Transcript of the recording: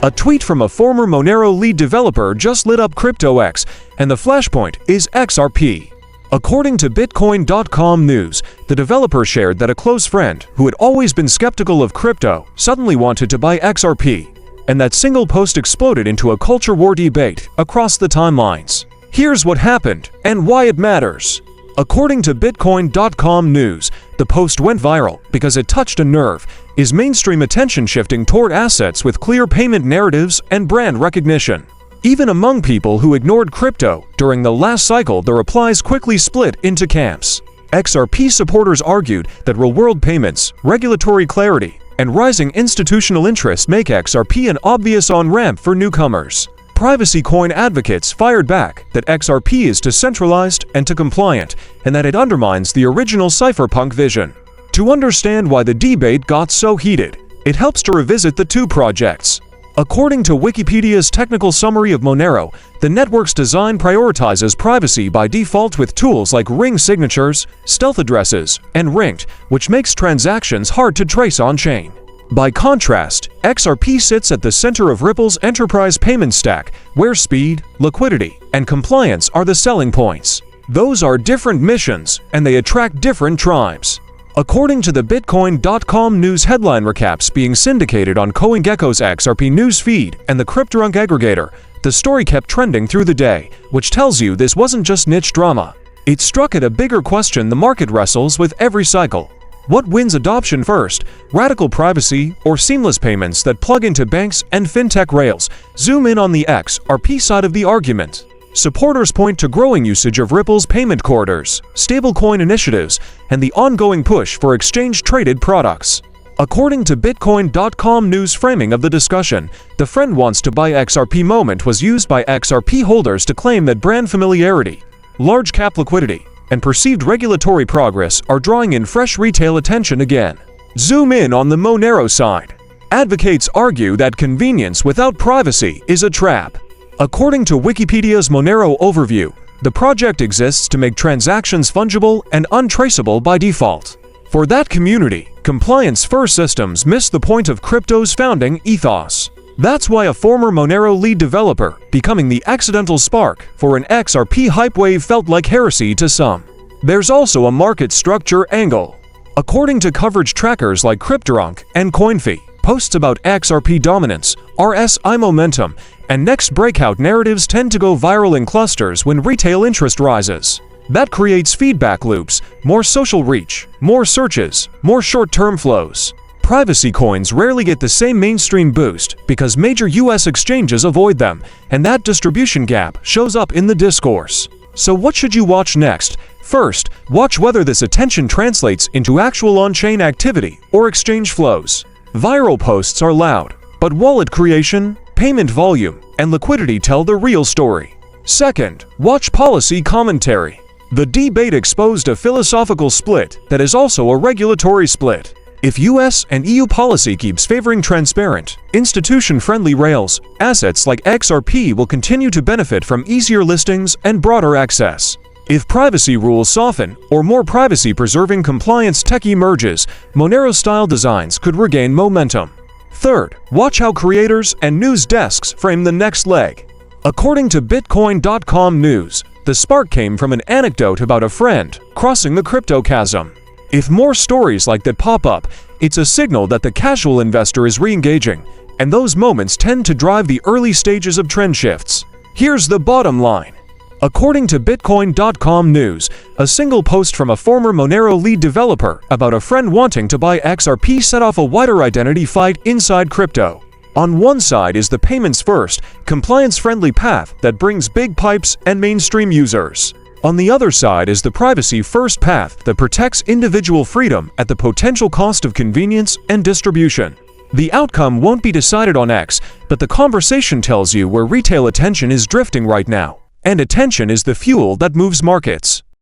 A tweet from a former Monero lead developer just lit up CryptoX, and the flashpoint is XRP. According to Bitcoin.com news, the developer shared that a close friend, who had always been skeptical of crypto, suddenly wanted to buy XRP, and that single post exploded into a culture war debate across the timelines. Here's what happened, and why it matters. According to Bitcoin.com news, the post went viral because it touched a nerve. Is mainstream attention shifting toward assets with clear payment narratives and brand recognition? Even among people who ignored crypto during the last cycle, the replies quickly split into camps. XRP supporters argued that real-world payments, regulatory clarity, and rising institutional interest make XRP an obvious on-ramp for newcomers. Privacy coin advocates fired back that XRP is decentralized and too compliant, and that it undermines the original cypherpunk vision. To understand why the debate got so heated, it helps to revisit the two projects. According to Wikipedia's technical summary of Monero, the network's design prioritizes privacy by default with tools like ring signatures, stealth addresses, and Ringed, which makes transactions hard to trace on-chain. By contrast, XRP sits at the center of Ripple's enterprise payment stack, where speed, liquidity, and compliance are the selling points. Those are different missions, and they attract different tribes. According to the Bitcoin.com news headline recaps being syndicated on CoinGecko's XRP news feed and the Cryptozard aggregator, the story kept trending through the day, which tells you this wasn't just niche drama. It struck at a bigger question the market wrestles with every cycle. What wins adoption first? Radical privacy or seamless payments that plug into banks and fintech rails? Zoom in on the XRP side of the argument. Supporters point to growing usage of Ripple's payment corridors, stablecoin initiatives, and the ongoing push for exchange-traded products. According to Bitcoin.com news framing of the discussion, the friend wants to buy XRP moment was used by XRP holders to claim that brand familiarity, large cap liquidity, and perceived regulatory progress are drawing in fresh retail attention again. Zoom in on the Monero side. Advocates argue that convenience without privacy is a trap. According to Wikipedia's Monero overview, the project exists to make transactions fungible and untraceable by default. For that community, compliance-first systems miss the point of crypto's founding ethos. That's why a former Monero lead developer becoming the accidental spark for an XRP hype wave felt like heresy to some. There's also a market structure angle. According to coverage trackers like Cryptozard and CoinFi, posts about XRP dominance, RSI momentum, and next breakout narratives tend to go viral in clusters when retail interest rises. That creates feedback loops, more social reach, more searches, more short-term flows. Privacy coins rarely get the same mainstream boost because major US exchanges avoid them, and that distribution gap shows up in the discourse. So what should you watch next? First, watch whether this attention translates into actual on-chain activity or exchange flows. Viral posts are loud, but wallet creation, payment volume, and liquidity tell the real story. Second, watch policy commentary. The debate exposed a philosophical split that is also a regulatory split. If US and EU policy keeps favoring transparent, institution-friendly rails, assets like XRP will continue to benefit from easier listings and broader access. If privacy rules soften or more privacy-preserving compliance tech emerges, Monero-style designs could regain momentum. Third, watch how creators and news desks frame the next leg. According to Bitcoin.com news, the spark came from an anecdote about a friend crossing the crypto chasm. If more stories like that pop up, it's a signal that the casual investor is re-engaging, and those moments tend to drive the early stages of trend shifts. Here's the bottom line. According to Bitcoin.com news, a single post from a former Monero lead developer about a friend wanting to buy XRP set off a wider identity fight inside crypto. On one side is the payments-first, compliance-friendly path that brings big pipes and mainstream users. On the other side is the privacy-first path that protects individual freedom at the potential cost of convenience and distribution. The outcome won't be decided on X, but the conversation tells you where retail attention is drifting right now. And attention is the fuel that moves markets.